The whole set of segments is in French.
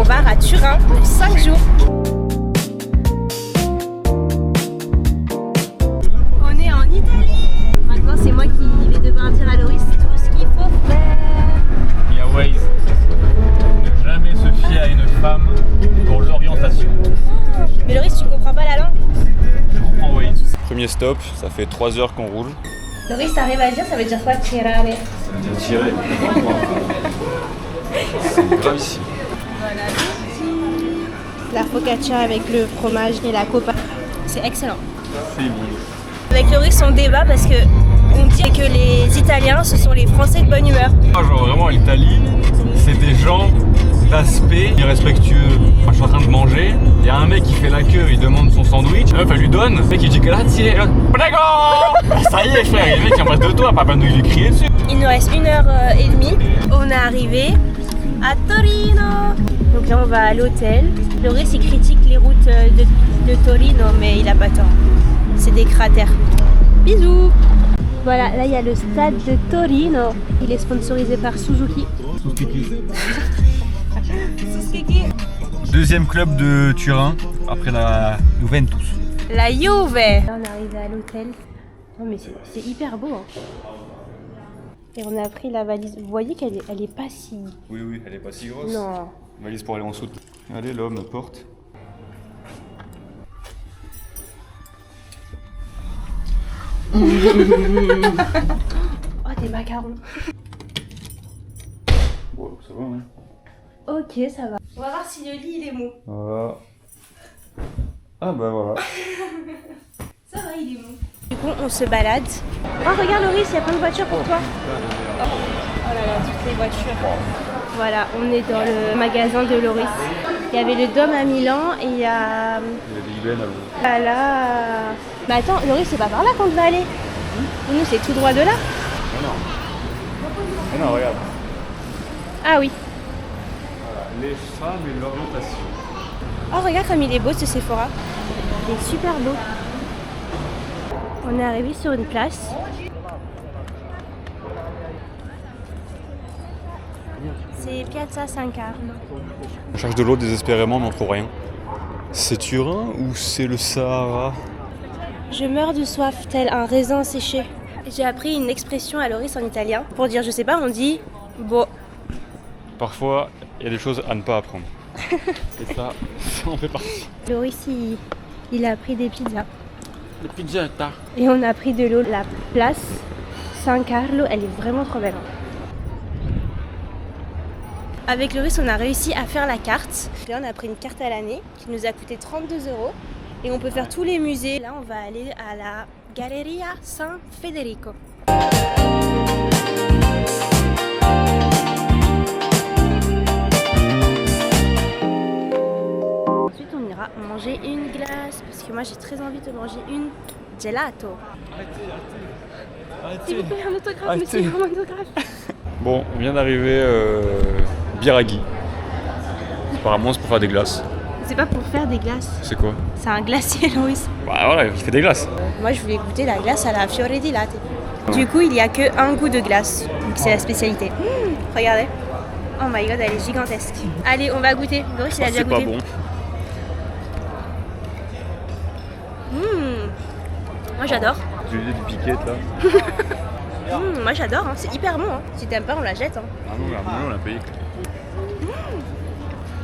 on part à Turin pour 5 jours. On est en Italie. Maintenant c'est moi qui vais devoir dire à Loris tout ce qu'il faut faire. Il y a Waze. Ne jamais se fier à une femme pour l'orientation. Mais Loris, tu comprends pas la langue? Je comprends Waze. Premier stop, ça fait 3 heures qu'on roule. Loris, t'arrives à le dire, ça veut dire quoi, tirare? Tirer. C'est gravissime. La focaccia avec le fromage et la copa. C'est excellent. C'est bon. Avec Loris, on débat parce que on dit que les Italiens, ce sont les Français de bonne humeur. Genre vraiment l'Italie, c'est des gens d'aspect irrespectueux. Moi je suis en train de manger, il y a un mec qui fait la queue, il demande son sandwich, la meuf elle lui donne, le mec il dit grazie, prego. Ça y est frère, il y a le mec qui est en face de toi, pas besoin de lui crier dessus. Il nous reste 1h30. On est arrivé à Torino. Donc là on va à l'hôtel. Loris il critique les routes de Torino mais il a pas tort. C'est des cratères. Bisous. Voilà, là il y a le stade de Torino. Il est sponsorisé par Suzuki. Suzuki. Deuxième club de Turin, après la Juventus. La Juve. Là on est arrivé à l'hôtel. Non mais c'est hyper beau. Hein. Et on a pris la valise. Vous voyez qu'elle est pas si... Oui, elle est pas si grosse. Non. Valise pour aller en soute. Allez, l'homme porte. Oh, des macarons. Bon, ça va, hein. Ok, ça va. On va voir si le lit il est mou. Voilà. Ah bah voilà. Ça va, il est mou. Du coup, on se balade. Oh, regarde Loris, il y a plein de voitures pour toi. Oh là là, toutes les voitures. Voilà, on est dans le magasin de Loris. Il y avait le Dôme à Milan et il y a... Il y a des Big Ben à vous. Ah là... Bah attends, Loris, c'est pas par là qu'on devait aller. Nous, c'est tout droit de là. Ah non. Ah non, regarde. Ah oui. Voilà, les femmes et l'orientation. Oh, regarde comme il est beau ce Sephora. Il est super beau. On est arrivé sur une place. C'est Piazza San Carlo. On cherche de l'eau désespérément mais on trouve rien. C'est Turin ou c'est le Sahara? Je meurs de soif, tel un raisin séché. J'ai appris une expression à Loris en italien. Pour dire je sais pas, on dit bo. Parfois, il y a des choses à ne pas apprendre. Et ça en fait partie. Loris, il a pris des pizzas. Les pizzas, t'as. Et on a pris de l'eau. La place San Carlo, elle est vraiment trop belle. Avec Loris, on a réussi à faire la carte. Là, on a pris une carte à l'année qui nous a coûté 32 €. Et on peut faire tous les musées. Là, on va aller à la Galleria San Federico. Ensuite, on ira manger une glace. Parce que moi, j'ai très envie de manger une gelato. S'il vous plaît, un autographe, monsieur, un autographe. Bon, on vient d'arriver Biraghi. Apparemment, c'est pour faire des glaces. C'est pas pour faire des glaces. C'est quoi? C'est un glacier, Loris. Bah voilà, il fait des glaces. Moi, je voulais goûter la glace à la fiore di latte. Du coup, il n'y a que un goût de glace. Donc, c'est la spécialité. Regardez. Oh my god, elle est gigantesque. Allez, on va goûter. Loris, il a déjà C'est pas goûté. bon. Moi, j'adore. J'ai eu des piquettes là. Moi, j'adore. Hein. C'est hyper bon. Hein. Si t'aimes pas, on la jette. Hein. Ah non, on l'a payé.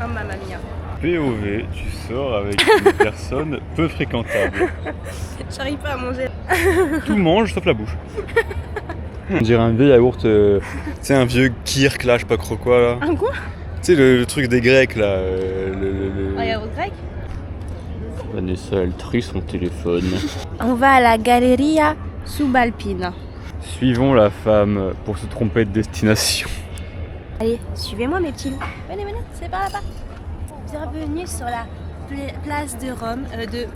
Oh, mamma mia. POV, tu sors avec une personne peu fréquentable. J'arrive pas à manger. Tout mange sauf la bouche. On dirait un vieux yaourt, tu sais, un vieux kirk là, je sais pas trop quoi là. Un quoi? Tu sais, le truc des Grecs là. Un yaourt grec? Vanessa, elle trie son téléphone. On va à la Galleria Subalpina. Suivons la femme pour se tromper de destination. Allez, suivez-moi mes petits loups. Venez, c'est par là-bas. Bienvenue sur la place de Rome.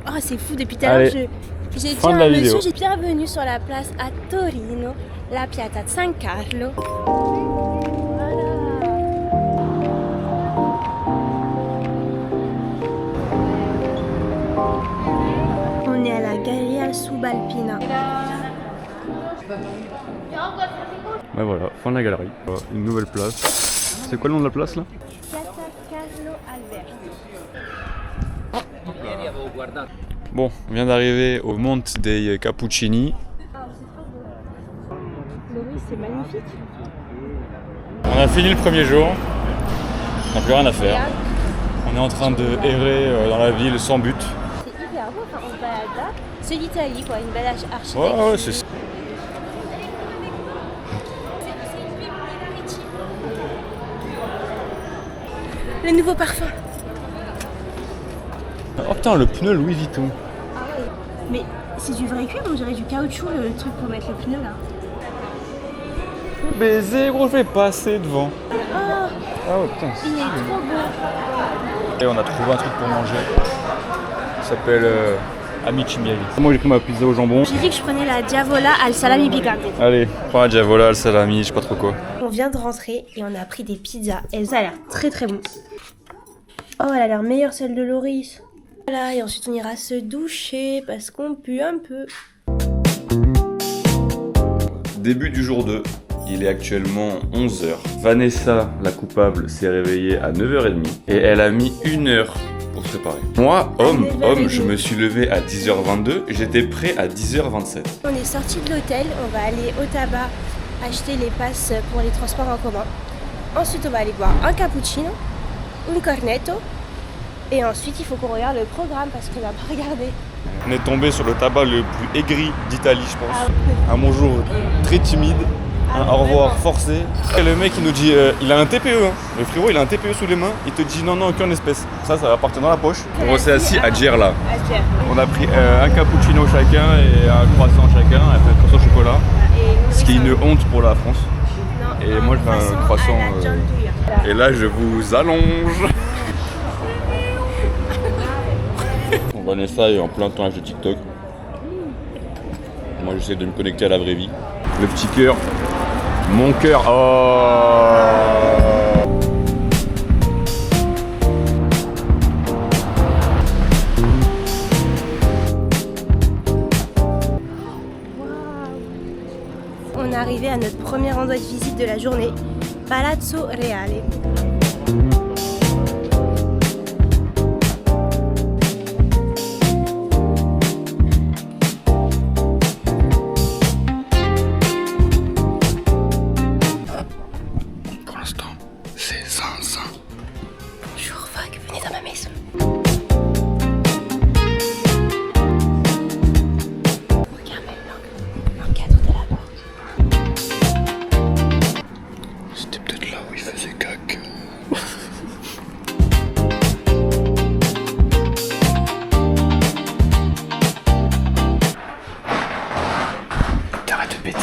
Oh, c'est fou, depuis tout à l'heure, j'ai dit à un monsieur, j'ai bienvenue sur la place à Torino, la Piazza San Carlo. Voilà. On est à la Galleria Subalpina. Ouais voilà, fin de la galerie. Une nouvelle place. C'est quoi le nom de la place là? Piazza Carlo Alberto. Bon, on vient d'arriver au Monte dei Cappuccini. Laurie, c'est magnifique. On a fini le premier jour, on n'a plus rien à faire. Regarde, On est en train de errer dans la ville sans but. c'est hyper beau, enfin, on se balade là. C'est l'Italie, quoi, une belle architecture. Ouais, c'est ça. Le nouveau parfum. Oh putain, le pneu Louis Vuitton. Ah ouais. Mais c'est du vrai cuir, on dirait du caoutchouc, le truc pour mettre le pneu là. Baiser, gros, je vais passer devant. Oh, Ah ouais, putain. il est trop beau. Et on a trouvé un truc pour manger. Ça s'appelle Amici Mieli. Moi j'ai pris ma pizza au jambon. J'ai dit que je prenais la Diavola al salami picante. Allez, prends la Diavola, le salami, je sais pas trop quoi. On vient de rentrer et on a pris des pizzas. Et ça a l'air très très bon. Oh, elle a l'air meilleure celle de Loris. Voilà, et ensuite on ira se doucher parce qu'on pue un peu. Début du jour 2. Il est actuellement 11h. Vanessa, la coupable, s'est réveillée à 9h30 et elle a mis 1 heure pour se préparer. Moi, homme, je me suis levé à 10h22, j'étais prêt à 10h27. On est sorti de l'hôtel, on va aller au tabac acheter les passes pour les transports en commun. Ensuite on va aller boire un cappuccino, un cornetto. Et ensuite il faut qu'on regarde le programme parce qu'on n'a pas regardé. On est tombé sur le tabac le plus aigri d'Italie, je pense. Ah ouais. Un bonjour très timide, un au revoir vraiment. forcé. Et le mec il nous dit, il a un TPE, hein. Le frérot il a un TPE sous les mains, il te dit non, aucune espèce. Ça va partir dans la poche. On s'est assis à Gerla. On a pris un cappuccino chacun et un croissant chacun, après un croissant au chocolat. Ce qui est une honte pour la France. Et moi je fais un croissant. Et là je vous allonge. Vanessa est en plein tournage de TikTok. Moi j'essaie de me connecter à la vraie vie. Le petit cœur. Mon cœur. Oh. On est arrivé à notre premier endroit de visite de la journée, Palazzo Reale. Pour l'instant, c'est zinzin. Bonjour Vogue, venez dans ma maison. Regarde même l'encadre de la porte. C'était peut-être là où il faisait caca. T'arrêtes de péter.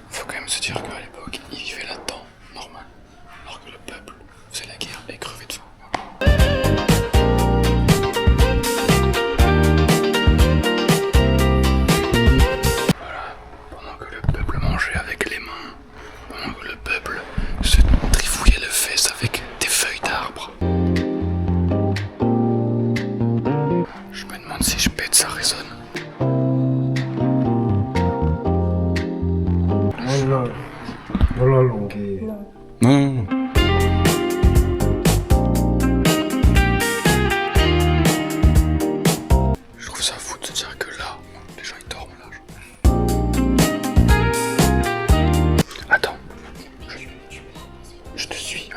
Faut quand même se dire qu'à l'époque, ils vivaient là-dedans, normal. Alors que le peuple faisait la guerre et crevait de faim. Voilà, pendant que le peuple mangeait avec les mains, pendant que le peuple se trifouillait les fesses avec des feuilles d'arbre. Je me demande si je pète, ça résonne. Voilà longueur. Non. Je trouve ça fou de se dire que là, les gens ils dorment là. Attends. Je te suis.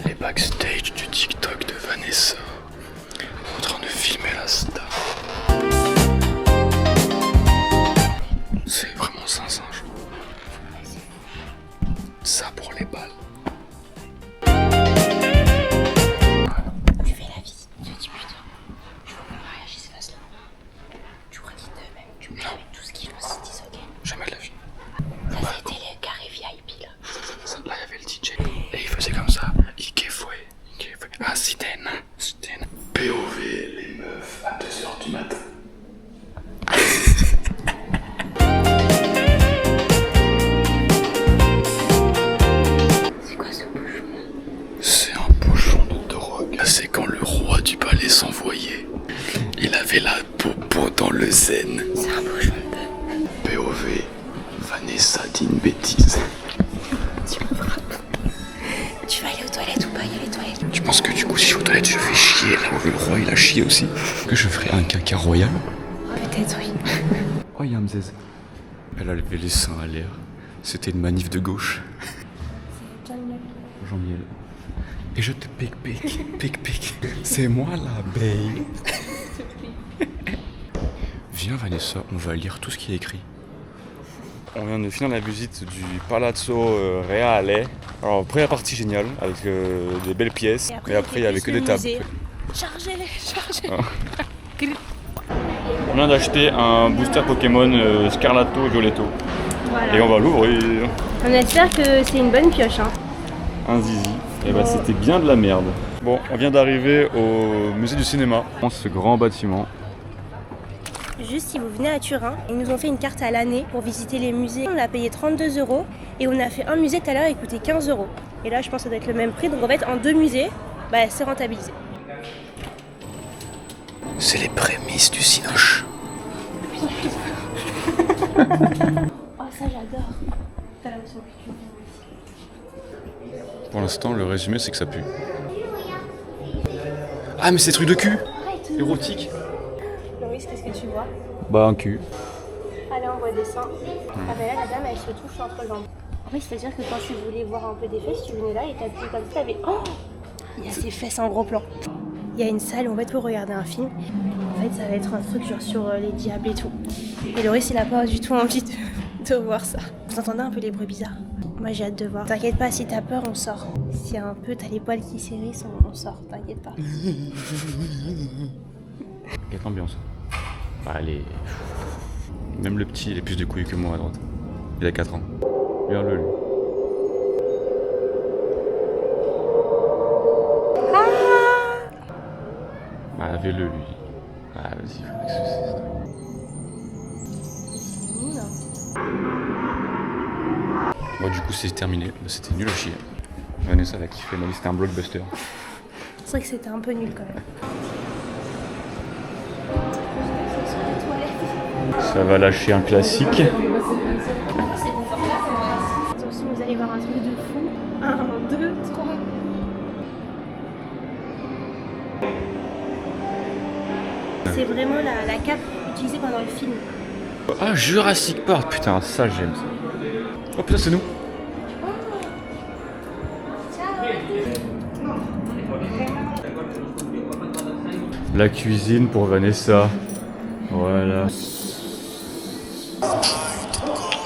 Les backstage du TikTok de Vanessa. En train de filmer la star. C'est vraiment zinzin. Ça pour les balles. bêtise. Tu me frappes. Tu vas aller aux toilettes ou pas? Il y a les toilettes. Tu penses que du coup si je vais aux toilettes je fais chier là où le roi il a chié aussi? Que je ferai un caca royal? Peut-être oui. Oh y'a Mzez. Elle a levé les seins à l'air. C'était une manif de gauche. Jean-Miel. Et je te pique. C'est moi l'abeille. Viens Vanessa, on va lire tout ce qui est écrit. On vient de finir la visite du Palazzo Reale. Alors première partie géniale, avec des belles pièces. Et après il n'y avait que des tables. Chargez-les. On vient d'acheter un booster Pokémon Scarlato et Violetto. Voilà. Et on va l'ouvrir. On espère que c'est une bonne pioche. Hein. Un zizi. Et bah c'était bien de la merde. Bon, on vient d'arriver au musée du cinéma. Dans ce grand bâtiment. Juste si vous venez à Turin, ils nous ont fait une carte à l'année pour visiter les musées. On a payé 32 € et on a fait un musée tout à l'heure qui coûtait 15 €. Et là je pense que ça doit être le même prix. Donc en fait en 2 musées, bah, c'est rentabilisé. C'est les prémices du cinoche. Oh ça j'adore. T'as l'impression que tu veux. Pour l'instant, le résumé, c'est que ça pue. Ah, mais c'est truc de cul. Érotique. Loris, qu'est-ce que tu vois? Bah, un cul. Allez, on voit des seins. Ah ben là, la dame, elle se touche entre jambes. En fait, c'est-à-dire que quand tu voulais voir un peu des fesses, tu venais là et t'appuyais comme ça, t'avais... Oh, il y a ses fesses en gros plan. Il y a une salle où on va être pour regarder un film. En fait, ça va être un truc genre sur les diables et tout. Et Loris, il a pas du tout envie de voir ça. Vous entendez un peu les bruits bizarres? Moi j'ai hâte de voir. T'inquiète pas, si t'as peur, on sort. Si un peu t'as les poils qui s'hérissent, on sort, t'inquiète pas. Quelle ambiance. Bah, allez. Même le petit, il est plus de couilles que moi à droite. Il a 4 ans. Regarde-le, lui. Bah, lavez-le, lui. Ah, vas-y, faut m'excuser. C'est nul, hein. Bon, du coup, c'est terminé. C'était nul à chier. Vanessa, elle a kiffé. Elle m'a dit que c'était un blockbuster. C'est vrai que c'était un peu nul quand même. Ça va lâcher un classique. Attention, vous allez voir un truc de fou. 1, 2, 3. C'est vraiment la cape utilisée pendant le film. Ah, Jurassic Park. Putain, ça, j'aime ça. Oh putain, c'est nous. La cuisine pour Vanessa. Voilà.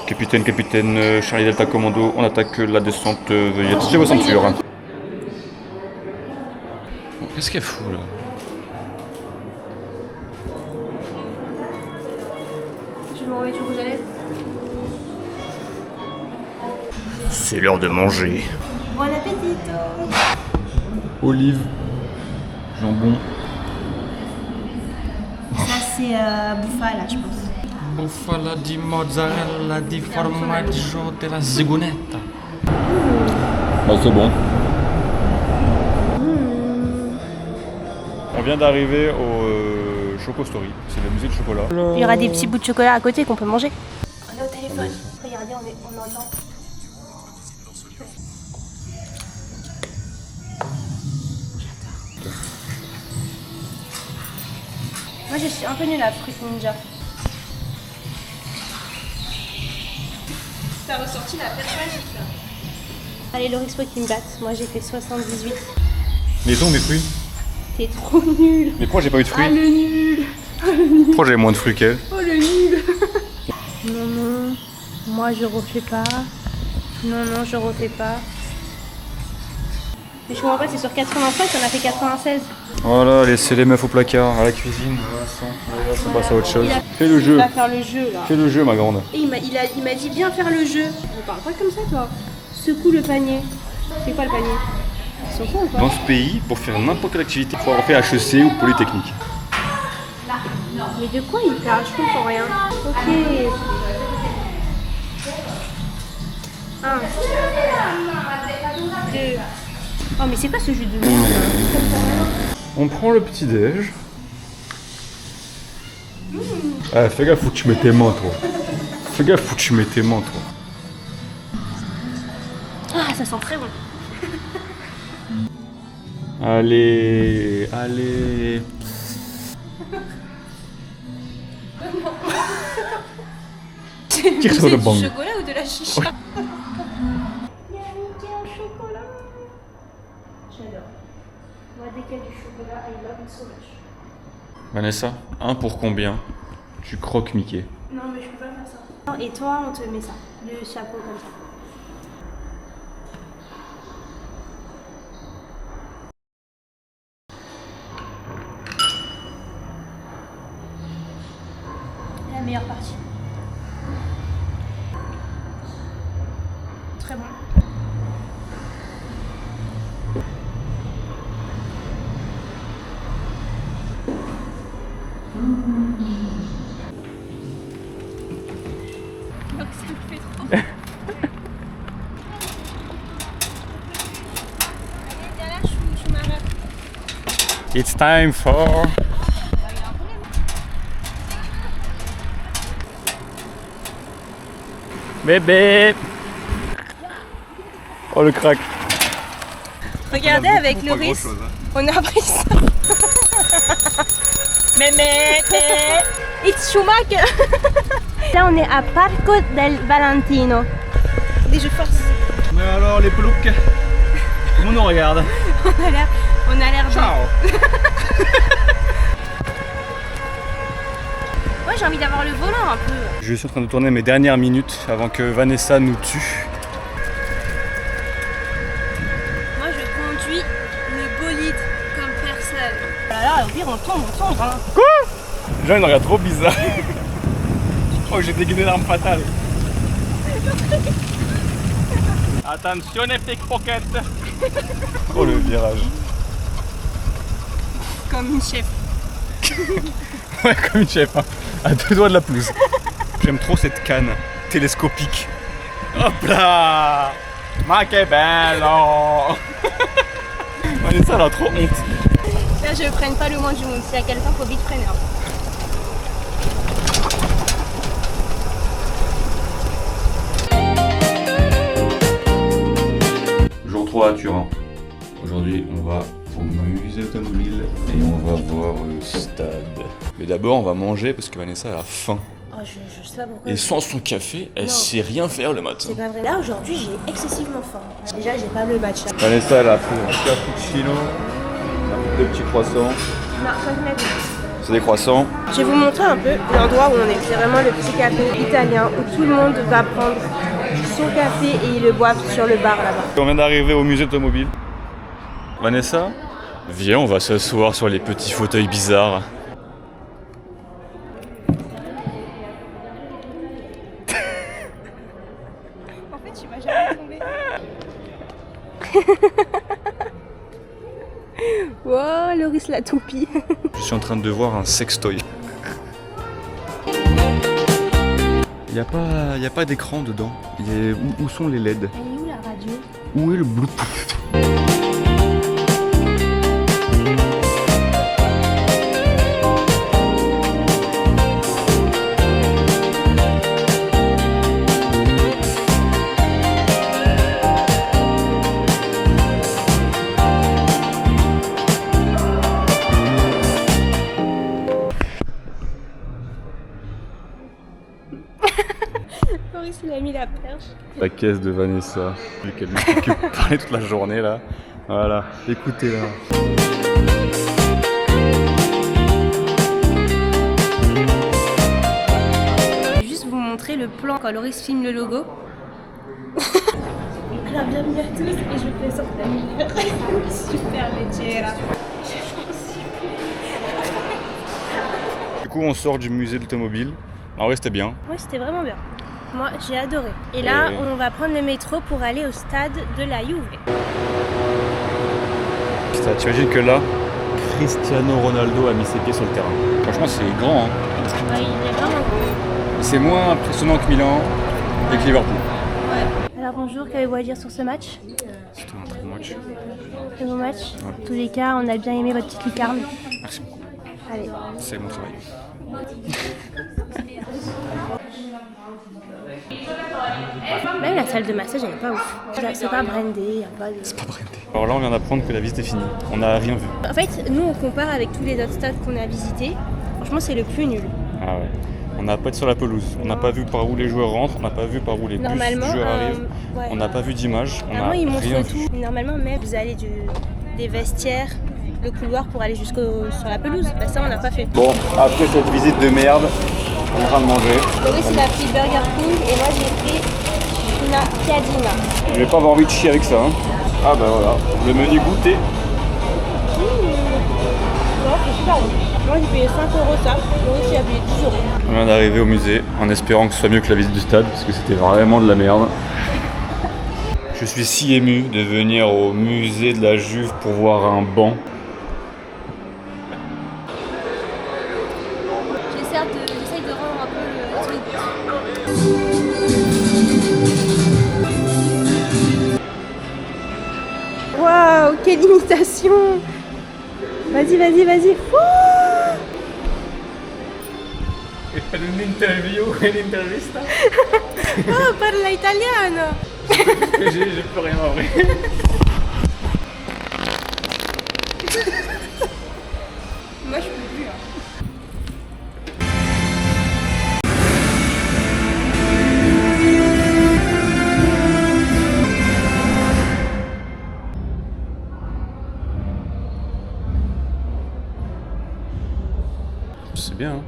Capitaine, Charlie Delta Commando, on attaque la descente. Veuillez attacher vos ceintures. Bon, qu'est-ce qu'elle fout là? Tu m'en mets du rouge à lèvres? C'est l'heure de manger. Bon appétit. Olive, jambon. Ça c'est bufala, je pense. Bufala di mozzarella di formaggio della zigonetta. Ah, c'est bon. On vient d'arriver au Choco Story, c'est le musée du chocolat. Il y aura des petits bouts de chocolat à côté qu'on peut manger. On est au téléphone. Regardez, on entend. Moi je suis un peu nulle à Fruit Ninja. T'as ressorti la perche magique là. Allez, Loris, faut qu'il me batte. Moi j'ai fait 78. Les dons, mes fruits. T'es trop nul. Mais pourquoi j'ai pas eu de fruits? Ah le nul. Pourquoi j'avais moins de fruits qu'elle? Oh le nul. Non, moi je refais pas. Non, je refais pas. Mais je comprends pas, c'est sur 85 qu'on a fait 96. Voilà, laissez les meufs au placard, à la cuisine. On passe à autre chose. Fais le jeu. Il va faire le jeu là. Fais le jeu, ma grande. Et il m'a dit viens faire le jeu. On parle pas comme ça toi. Secoue le panier. C'est quoi le panier? Ils sont cons ou pas? Dans ce pays, pour faire n'importe quelle activité, il faut avoir fait HEC ou Polytechnique. Mais de quoi il parle? Je comprends rien. Ok. 1, 2. Oh mais c'est quoi ce jeu de merde? On prend le petit déj. Ah, fais gaffe où tu mets tes mains, toi. Fais gaffe où tu mets tes mains, toi. ça sent très bon. Allez, allez. C'est du chocolat ou de la chicha? J'adore. Moi, dès qu'il y a du chocolat, I love it so much. Vanessa, un pour combien tu croques Mickey? Non, mais je peux pas faire ça. Et toi, on te met ça, le chapeau comme ça. La meilleure partie. Très bon. Donc ça me fait trop. Allez, viens là, je suis ma meuf. It's time for... Bébé. Oh le crack. Regardez avec Loris, on a pris ça. Mais, it's Schumacher. Là, on est à Parco del Valentino. Des jeux force. Mais alors les pelouques, on nous regarde. On a l'air Ciao. Moi, j'ai envie d'avoir le volant un peu. Je suis en train de tourner mes dernières minutes avant que Vanessa nous tue. Moi, je conduis le bolide comme personne. Là, au pire, on tombe. Hein. Quoi? Les gens ils nous regardent trop bizarre. Oh, j'ai dégainé l'arme fatale. Attention les pickpockets. Oh le virage. Comme une chef. Ouais, comme une chef, hein. À 2 doigts de la pelouse. J'aime trop cette canne télescopique. Hop là. Ma che bello. Vanessa elle a trop honte. Là, je freine pas le moins du monde. S'il y a quelqu'un, faut vite freiner. Jour 3 à Turin. Aujourd'hui, on va au musée automobile et on va voir le stade. Mais d'abord, on va manger parce que Vanessa a faim. Oh, je sais pas pourquoi. Et sans son café, elle sait rien faire le matin. C'est pas vrai. Là, aujourd'hui, j'ai excessivement faim. Déjà, j'ai pas le match. Vanessa, elle a pris un cappuccino, un petit croissant. Non, pas de mettre. C'est des croissants. Je vais vous montrer un peu l'endroit où on est. C'est vraiment le petit café italien où tout le monde va prendre son café et ils le boivent sur le bar là-bas. On vient d'arriver au musée automobile. Vanessa, viens, on va s'asseoir sur les petits fauteuils bizarres. En fait, tu vas jamais tomber. Wow, Loris la toupie. Je suis en train de voir un sextoy. Il n'y a pas d'écran dedans. Où sont les LED? Elle est où la radio? Où est le Bluetooth? Loris il a mis la perche. La caisse de Vanessa, vu qu'elle nous occupe de parler toute la journée là. Voilà, écoutez-la. Je vais juste vous montrer le plan quand Loris filme le logo. Alors bienvenue à tous et je vous présente la meilleure super métier là. Du coup, on sort du musée de l'automobile. En vrai, c'était bien. Oui, c'était vraiment bien. Moi, j'ai adoré. Et là, on va prendre le métro pour aller au stade de la Juve. Putain, t'imagines que là, Cristiano Ronaldo a mis ses pieds sur le terrain. Franchement, c'est grand. Hein. Ouais, il est vraiment grand. C'est moins impressionnant que Milan et que Liverpool. Ouais. Alors bonjour, qu'avez-vous à dire sur ce match? C'était un très bon match. Très bon match. Ouais. En tous les cas, on a bien aimé votre petite lucarne. Merci beaucoup. Allez. C'est mon travail. Même la salle de massage, elle est pas ouf. C'est pas brandé, y a pas de... C'est pas brandé. Alors là, on vient d'apprendre que la visite est finie. On n'a rien vu. En fait, nous, on compare avec tous les autres stades qu'on a visités. Franchement, c'est le plus nul. Ah ouais. On n'a pas été sur la pelouse. On n'a pas vu par où les joueurs rentrent. On n'a pas vu par où les bus du joueur arrivent. Ouais. On n'a pas vu d'image. On Normalement, a ils rien montrent vu. tout. Normalement, même vous allez des vestiaires, le couloir pour aller sur la pelouse. Bah, ça, on n'a pas fait. Bon, après cette visite de merde, on est en train de manger. Laurie, il a pris Burger King et moi, j'ai pris una piadina. Je vais pas avoir envie de chier avec ça. Hein. Ah bah voilà, le menu goûter. Non, c'est super bon. Moi, j'ai payé 5 € ça. Laurie, il a payé 10 €. On vient d'arriver au musée en espérant que ce soit mieux que la visite du stade parce que c'était vraiment de la merde. Je suis si ému de venir au musée de la Juve pour voir un banc. J'essaie de rendre un peu le truc. Waouh, quelle imitation! Vas-y. L'interview et l'intervista. Oh, parla italiano! J'ai plus rien en vrai. Moi, je peux plus. C'est bien. Hein.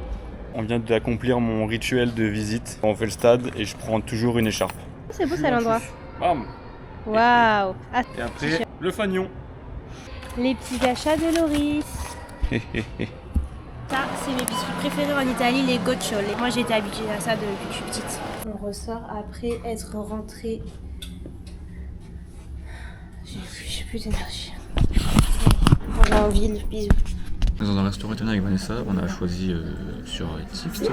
On vient d'accomplir mon rituel de visite. On fait le stade et je prends toujours une écharpe. C'est beau, ça, l'endroit. Bam. Waouh! Ah, Et après, le fanion. les petits achats de Loris. Ça, c'est mes biscuits préférés en Italie, les gocciole. Moi, j'ai été habituée à ça depuis que je suis petite. On ressort après être rentré. J'ai plus d'énergie. On va en ville, bisous. Dans un restaurant italien avec Vanessa, on a choisi sur TikTok.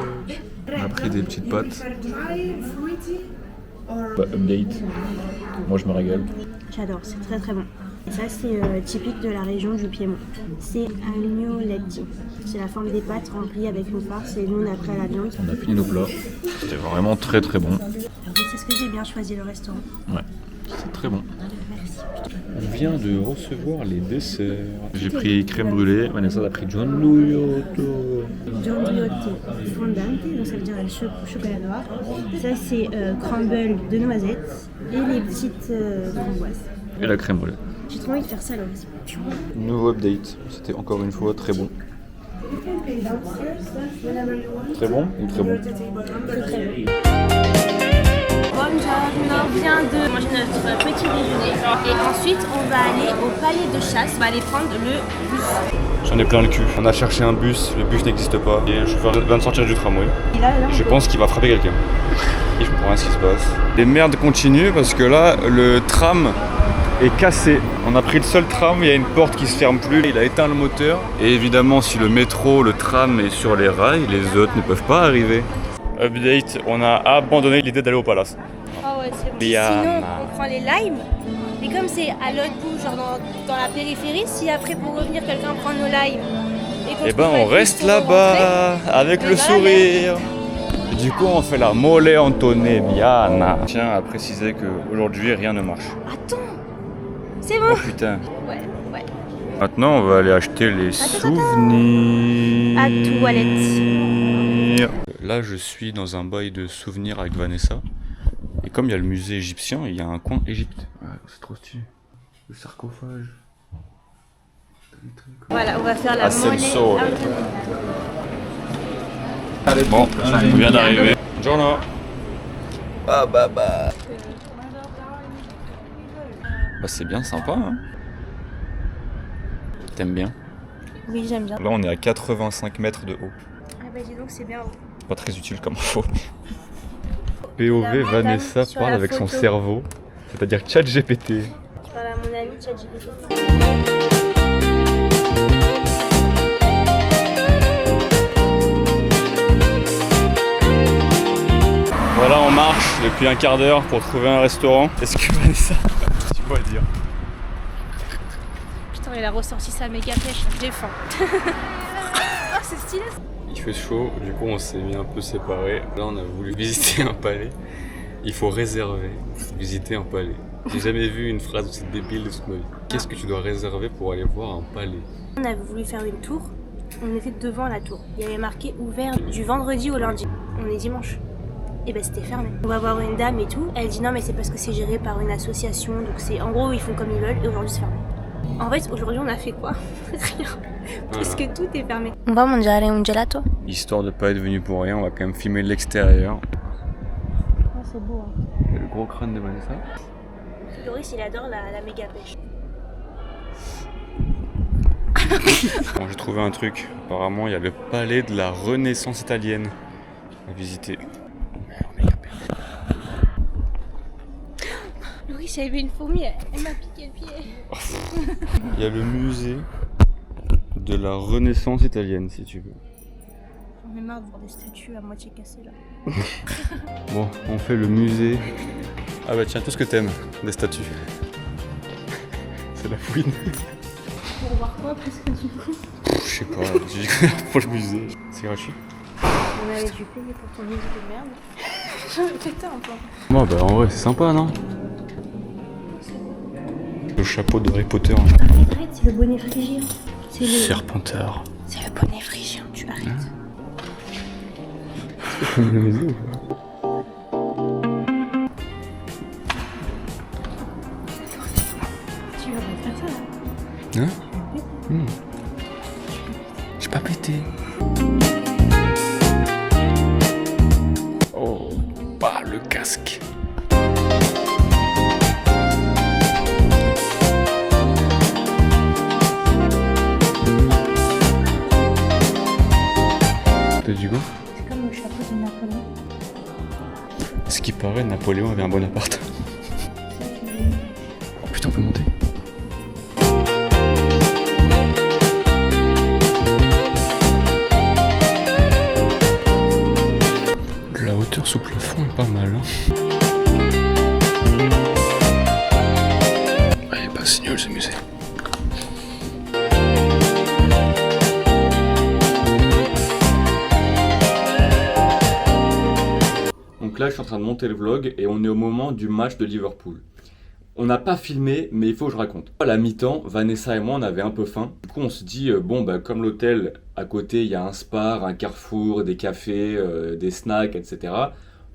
On a pris des petites pâtes. Update. Moi je me régale. J'adore, c'est très très bon. Et ça, c'est typique de la région du Piémont. C'est agnolotti. C'est la forme des pâtes remplies avec une farce et nous on a pris à la viande. On a fini nos plats. C'était vraiment très très bon. Oui, c'est ce que j'ai bien choisi le restaurant. Ouais, c'est très bon. Merci. On vient de recevoir les desserts. J'ai pris crème brûlée, Vanessa a pris gianduiotto. Gianduiotti fondante, donc ça veut dire le chocolat noir. Ça, c'est crumble de noisettes et les petites framboises. Et la crème brûlée. J'ai trop envie de faire ça, Laurie. Nouveau update, c'était encore une fois très bon. Très bon ou très bon? Buongiorno, on vient de manger notre petit déjeuner et ensuite on va aller au palais de chasse, on va aller prendre le bus. J'en ai plein le cul. On a cherché un bus, le bus n'existe pas. Et le chauffeur vient de sortir du tramway. Et là, Je pense qu'il va frapper quelqu'un. Et je comprends rien ce qui se passe. Les merdes continuent parce que là, le tram est cassé. On a pris le seul tram, il y a une porte qui se ferme plus. Il a éteint le moteur. Et évidemment, si le métro, le tram est sur les rails, les autres ne peuvent pas arriver. Update, on a abandonné l'idée d'aller au palace. Oh ouais, c'est bon. Bien. Sinon, on prend les limes. Mais comme c'est à l'autre bout, genre dans la périphérie, si après pour revenir quelqu'un prend nos limes. Et ben on reste là-bas avec le sourire. Et du coup on fait la mole antoniana. Je tiens à préciser qu'aujourd'hui rien ne marche. Attends, c'est bon. Oh putain. Ouais. Maintenant on va aller acheter les souvenirs. À toilette. Là je suis dans un bail de souvenirs avec Vanessa. Et comme il y a le musée égyptien, il y a un coin Égypte. Ouais, c'est trop stylé. Le sarcophage. Voilà, on va faire la Ascensore. mole. Bon, on vient d'arriver. Buongiorno. Bah c'est bien sympa, hein. T'aimes bien? Oui, j'aime bien. Là on est à 85 mètres de haut. Ah bah dis donc, c'est bien haut. Pas très utile comme info. POV, Vanessa sur parle la avec son photo. cerveau, c'est-à-dire ChatGPT. Je parle à mon ami ChatGPT. Voilà, on marche depuis un quart d'heure pour trouver un restaurant. Est-ce que Vanessa, tu peux dire? Putain, il a ressorti sa méga pêche, j'ai faim. Oh, c'est stylé. Il fait chaud, du coup on s'est mis un peu séparés. Là on a voulu visiter un palais. Il faut réserver, visiter un palais. J'ai jamais vu une phrase aussi débile de toute ma vie. Qu'est-ce que tu dois réserver pour aller voir un palais? On avait voulu faire une tour. On était devant la tour. Il y avait marqué ouvert du vendredi au lundi. On est dimanche. Et ben c'était fermé. On va voir une dame et tout. Elle dit non mais c'est parce que c'est géré par une association. Donc c'est en gros ils font comme ils veulent et aujourd'hui c'est fermé. En fait aujourd'hui on a fait quoi? Rien. Parce que tout est fermé. On va manger un gelato. Histoire de pas être venu pour rien, on va quand même filmer l'extérieur. Oh, c'est beau. Hein. Le gros crâne de Vanessa. Loris il adore la méga pêche. Bon, j'ai trouvé un truc. Apparemment il y a le palais de la Renaissance italienne à visiter. Loris j'avais vu une fourmi, elle m'a piqué le pied. Il y a le musée de la Renaissance italienne si tu veux. J'en ai marre de voir des statues à moitié cassées là. Bon, on fait le musée. Ah bah tiens, tout ce que t'aimes, des statues. C'est la fouine. Pour voir quoi parce que du coup... Je sais pas, j'ai pour le musée. C'est gratuit. On avait dû payer pour ton musée de merde. J'avais pété un peu. Bon bah en vrai c'est sympa non? Le chapeau de Harry Potter. Arrête, c'est le bonnet phrygien. C'est le... Serpentard. C'est le bonnet phrygien, tu arrêtes. Le musée ou pas? Tu vas pas faire ça là? Hein? J'ai pas pété. Oh, bah le casque. T'as du goût? C'est comme le chapeau de Napoléon. Ce qui paraît, Napoléon avait un Bonaparte. Oh putain, on peut monter. La hauteur sous plafond est pas mal. Hein. Ouais, il est pas si nul ce musée. Donc là, je suis en train de monter le vlog et on est au moment du match de Liverpool. On n'a pas filmé, mais il faut que je raconte. À la mi-temps, Vanessa et moi, on avait un peu faim. Du coup, on se dit, bon, bah, comme l'hôtel, à côté, il y a un Spar, un Carrefour, des cafés, des snacks, etc.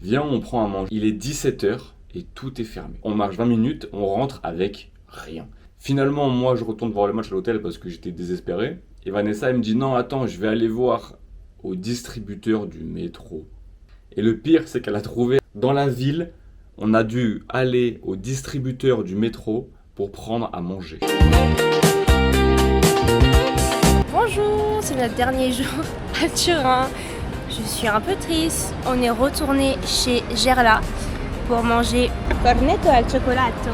Viens, on prend à manger. Il est 17h et tout est fermé. On marche 20 minutes, on rentre avec rien. Finalement, moi, je retourne voir le match à l'hôtel parce que j'étais désespéré. Et Vanessa, elle me dit, non, attends, je vais aller voir au distributeur du métro. Et le pire, c'est qu'elle a trouvé dans la ville, on a dû aller au distributeur du métro pour prendre à manger. Bonjour, c'est notre dernier jour à Turin. Je suis un peu triste. On est retourné chez Gerla pour manger cornetto al cioccolato.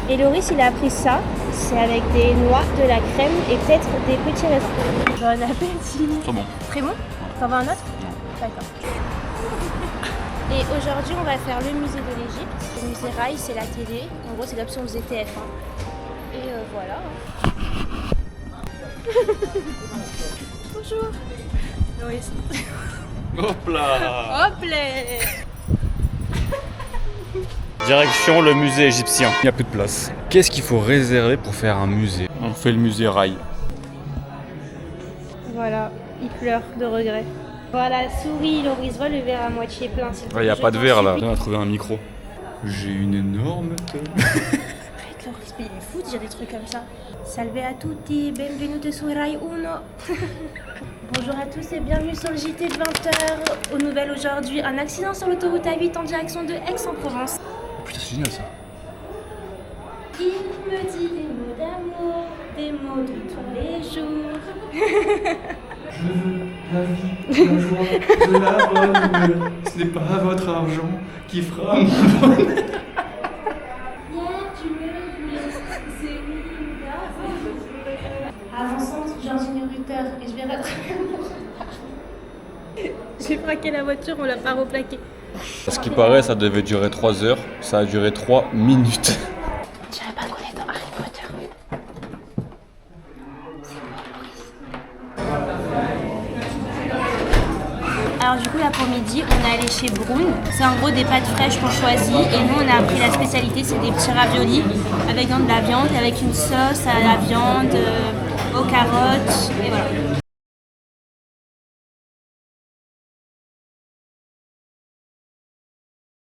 Et Loris, il a pris ça. C'est avec des noix, de la crème et peut-être des petits restes. Bon appétit. Très bon. Très bon? T'en veux un autre? Non. D'accord. Et aujourd'hui, on va faire le musée de l'Égypte. Le musée Rail, c'est la télé. En gros, c'est comme si on faisait TF1. Et voilà. Bonjour. Loris. Hop là! Hop là. Direction le musée égyptien. Il n'y a plus de place. Qu'est-ce qu'il faut réserver pour faire un musée? On fait le musée Rail. Voilà, il pleure de regret. Voilà, souris, Loris, vois le verre à moitié plein. Il n'y a pas de verre là. On a trouvé un micro. J'ai une énorme tête. Arrête, Loris, mais il est fou de dire des trucs comme ça. Salve a tutti, benvenuti su Rai 1. Bonjour à tous et bienvenue sur le JT de 20h. Aux nouvelles aujourd'hui, un accident sur l'autoroute A8 en direction de Aix-en-Provence. Oh, putain, c'est génial ça. Il me dit des mots d'amour, des mots de tous les jours. Je veux la vie, la joie, de la bonne humeur. Ce n'est pas votre argent qui fera mon bonheur. Hier, tu me dis, c'est avançons, Georgine Ruther, et je vais rattraper mon retard. J'ai braqué la voiture, on l'a pas replaquée. À ce qui paraît, ça devait durer 3 heures. Ça a duré 3 minutes. Je dirais pas qu'on est dans Harry Potter. Alors du coup là pour midi on est allé chez Brown. C'est en gros des pâtes fraîches qu'on choisit et nous on a pris la spécialité, c'est des petits raviolis avec de la viande et avec une sauce à la viande, aux carottes et